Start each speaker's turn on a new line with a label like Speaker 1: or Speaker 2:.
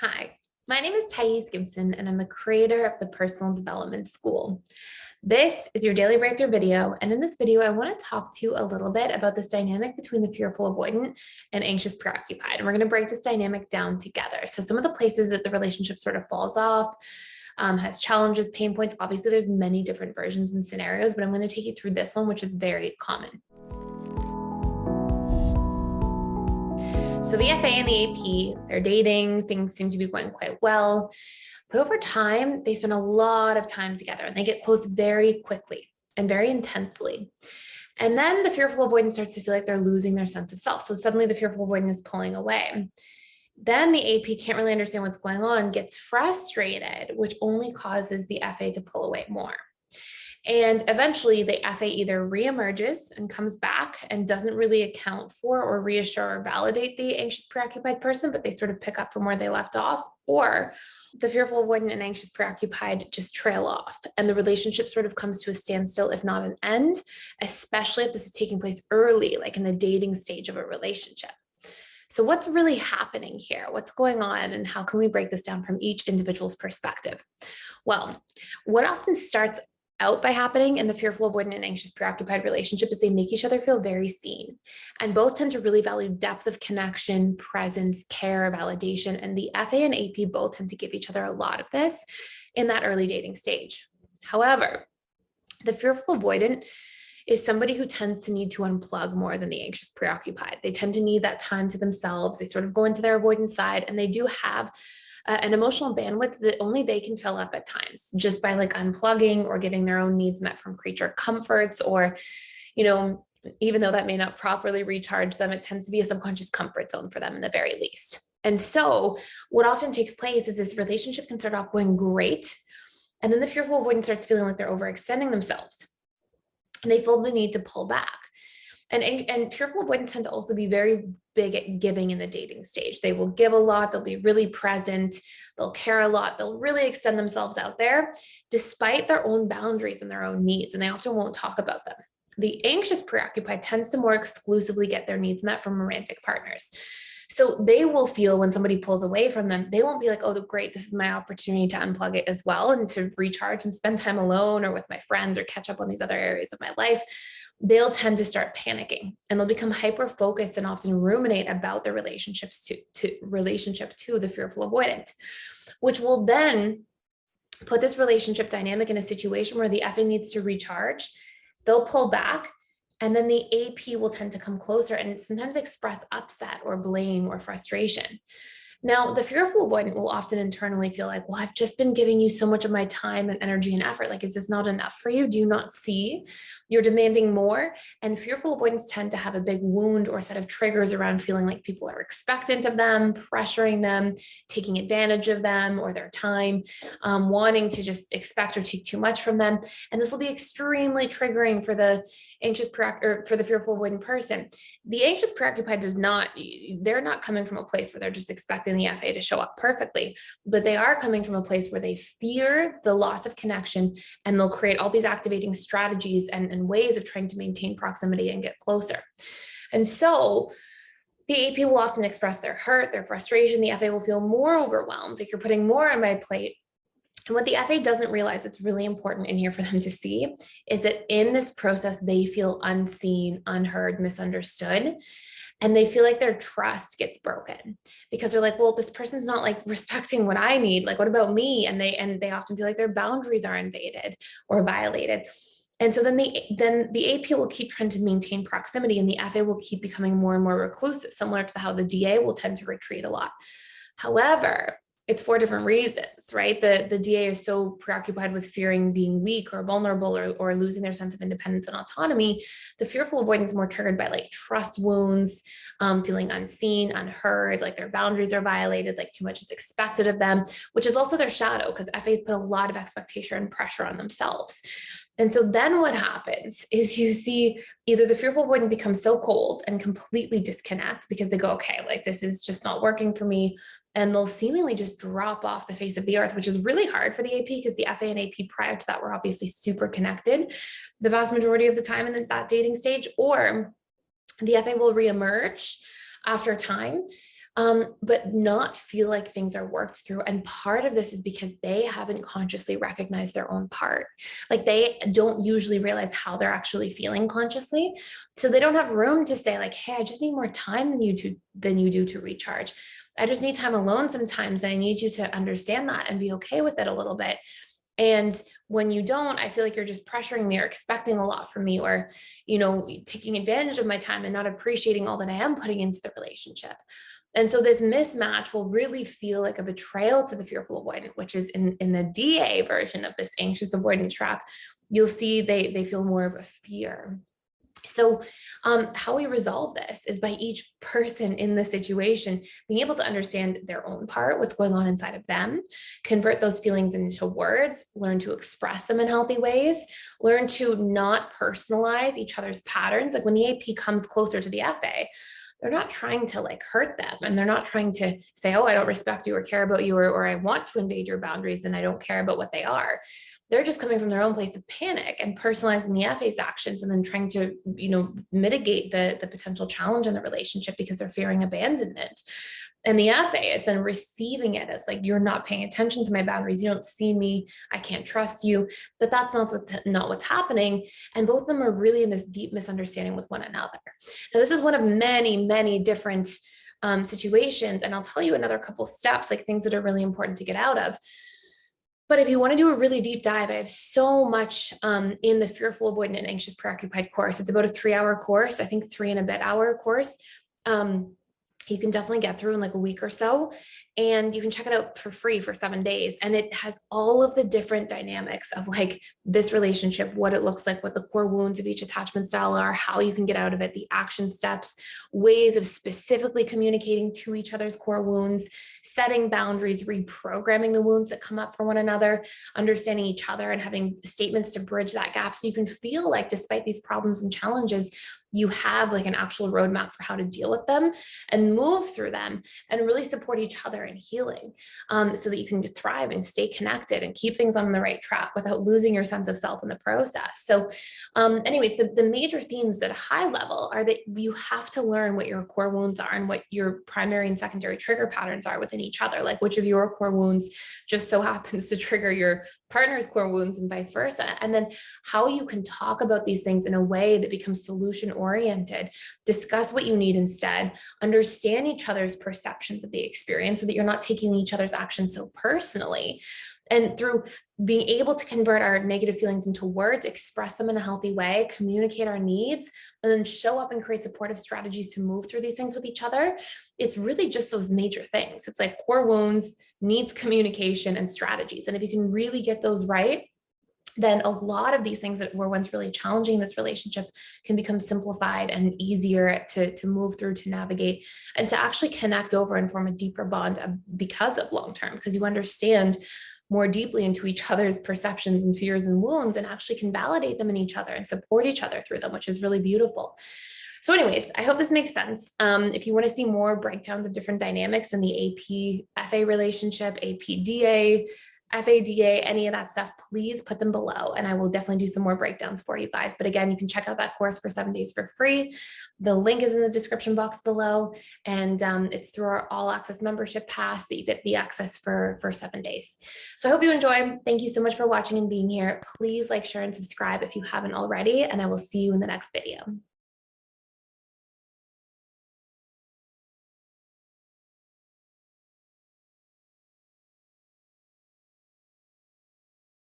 Speaker 1: Hi, my name is Gibson, and I'm the creator of the Personal Development School. This is your daily breakthrough video, and in this video, I want to talk to you a little bit about this dynamic between the fearful avoidant and anxious preoccupied. And we're going to break this dynamic down together. So some of the places that the relationship sort of falls off, has challenges, pain points. Obviously, there's many different versions and scenarios, but I'm going to take you through this one, which is very common. So the FA and the AP, they're dating, things seem to be going quite well, but over time, they spend a lot of time together and they get close very quickly and very intensely. And then the fearful avoidant starts to feel like they're losing their sense of self. So suddenly the fearful avoidant is pulling away. Then the AP can't really understand what's going on, gets frustrated, which only causes the FA to pull away more. And eventually the FA either reemerges and comes back and doesn't really account for or reassure or validate the anxious preoccupied person, but they sort of pick up from where they left off, or the fearful avoidant and anxious preoccupied just trail off and the relationship sort of comes to a standstill, if not an end, especially if this is taking place early, like in the dating stage of a relationship. So what's really happening here? What's going on and how can we break this down from each individual's perspective? Well, what often starts out by happening in the fearful avoidant and anxious preoccupied relationship is they make each other feel very seen, and both tend to really value depth of connection, presence, care, validation, and the FA and AP both tend to give each other a lot of this in that early dating stage. However, the fearful avoidant is somebody who tends to need to unplug more than the anxious preoccupied. They tend to need that time to themselves. They sort of go into their avoidant side, and they do have an emotional bandwidth that only they can fill up at times just by like unplugging or getting their own needs met from creature comforts, or, even though that may not properly recharge them, it tends to be a subconscious comfort zone for them in the very least. And so what often takes place is this relationship can start off going great, and then the fearful avoidant starts feeling like they're overextending themselves and they feel the need to pull back. And fearful avoidants tend to also be very big at giving in the dating stage. They will give a lot. They'll be really present. They'll care a lot. They'll really extend themselves out there despite their own boundaries and their own needs. And they often won't talk about them. The anxious preoccupied tends to more exclusively get their needs met from romantic partners. So they will feel when somebody pulls away from them, they won't be like, oh, great, this is my opportunity to unplug it as well and to recharge and spend time alone or with my friends or catch up on these other areas of my life. They'll tend to start panicking and they'll become hyper-focused and often ruminate about their relationships relationship to the fearful avoidant, which will then put this relationship dynamic in a situation where the FA needs to recharge. They'll pull back, and then the AP will tend to come closer and sometimes express upset or blame or frustration. Now, the fearful avoidant will often internally feel like, well, I've just been giving you so much of my time and energy and effort. Like, is this not enough for you? Do you not see you're demanding more? And fearful avoidants tend to have a big wound or set of triggers around feeling like people are expectant of them, pressuring them, taking advantage of them or their time, wanting to just expect or take too much from them. And this will be extremely triggering for the for the fearful avoidant person. The anxious preoccupied they're not coming from a place where they're just expecting the FA to show up perfectly, but they are coming from a place where they fear the loss of connection, and they'll create all these activating strategies and ways of trying to maintain proximity and get closer. And so the AP will often express their hurt, their frustration. The FA will feel more overwhelmed, like you're putting more on my plate. And what the FA doesn't realize that's really important in here for them to see is that in this process, they feel unseen, unheard, misunderstood. And they feel like their trust gets broken because they're like, well, this person's not like respecting what I need. Like, what about me? And they often feel like their boundaries are invaded or violated. And so then the AP will keep trying to maintain proximity, and the FA will keep becoming more and more reclusive, similar to how the DA will tend to retreat a lot. However, it's for different reasons, right? The DA is so preoccupied with fearing being weak or vulnerable or losing their sense of independence and autonomy. The fearful avoidance is more triggered by like trust wounds, feeling unseen, unheard, like their boundaries are violated, like too much is expected of them, which is also their shadow because FAs put a lot of expectation and pressure on themselves. And so then what happens is you see either the fearful avoidant become so cold and completely disconnect because they go, okay, like this is just not working for me. And they'll seemingly just drop off the face of the earth, which is really hard for the AP because the FA and AP prior to that were obviously super connected the vast majority of the time in that dating stage. Or the FA will reemerge after time, but not feel like things are worked through. And part of this is because they haven't consciously recognized their own part. Like they don't usually realize how they're actually feeling consciously. So they don't have room to say like, hey, I just need more time than you do to recharge. I just need time alone sometimes. And I need you to understand that and be okay with it a little bit. And when you don't, I feel like you're just pressuring me or expecting a lot from me, or, taking advantage of my time and not appreciating all that I am putting into the relationship. And so this mismatch will really feel like a betrayal to the fearful avoidant, which is in the DA version of this anxious avoidant trap. You'll see they feel more of a fear. So how we resolve this is by each person in the situation being able to understand their own part, what's going on inside of them, convert those feelings into words, learn to express them in healthy ways, learn to not personalize each other's patterns. Like when the AP comes closer to the FA, they're not trying to like hurt them, and they're not trying to say, oh, I don't respect you or care about you, or I want to invade your boundaries and I don't care about what they are. They're just coming from their own place of panic and personalizing the FA's actions, and then trying to, mitigate the potential challenge in the relationship because they're fearing abandonment. And the FA is then receiving it as like, you're not paying attention to my boundaries. You don't see me. I can't trust you. But that's not what's happening. And both of them are really in this deep misunderstanding with one another. Now, this is one of many, many different situations. And I'll tell you another couple steps, like things that are really important to get out of. But if you want to do a really deep dive, I have so much in the Fearful, Avoidant, and Anxious Preoccupied course. It's about a 3-hour course, I think 3 and a bit hour course. You can definitely get through in like a week or so, and you can check it out for free for 7 days. And it has all of the different dynamics of like this relationship, what it looks like, what the core wounds of each attachment style are, how you can get out of it, the action steps, ways of specifically communicating to each other's core wounds, setting boundaries, reprogramming the wounds that come up for one another, understanding each other and having statements to bridge that gap. So you can feel like despite these problems and challenges, you have like an actual roadmap for how to deal with them and move through them and really support each other in healing, so that you can thrive and stay connected and keep things on the right track without losing your sense of self in the process. So anyways, the major themes at a high level are that you have to learn what your core wounds are and what your primary and secondary trigger patterns are within each other, like which of your core wounds just so happens to trigger your partner's core wounds and vice versa. And then how you can talk about these things in a way that becomes solution oriented, discuss what you need instead, understand each other's perceptions of the experience so that you're not taking each other's actions so personally. And through being able to convert our negative feelings into words, express them in a healthy way, communicate our needs, and then show up and create supportive strategies to move through these things with each other. It's really just those major things. It's like core wounds, needs, communication, and strategies. And if you can really get those right, then a lot of these things that were once really challenging in this relationship can become simplified and easier to move through, to navigate, and to actually connect over and form a deeper bond because of long-term, because you understand more deeply into each other's perceptions and fears and wounds, and actually can validate them in each other and support each other through them, which is really beautiful. So anyways, I hope this makes sense. If you want to see more breakdowns of different dynamics in the AP-FA relationship, AP-DA, FADA, any of that stuff, please put them below, and I will definitely do some more breakdowns for you guys. But again, you can check out that course for 7 days for free. The link is in the description box below, and it's through our all access membership pass that you get the access for 7 days. So I hope you enjoy. Thank you so much for watching and being here. Please like, share, and subscribe if you haven't already, and I will see you in the next video.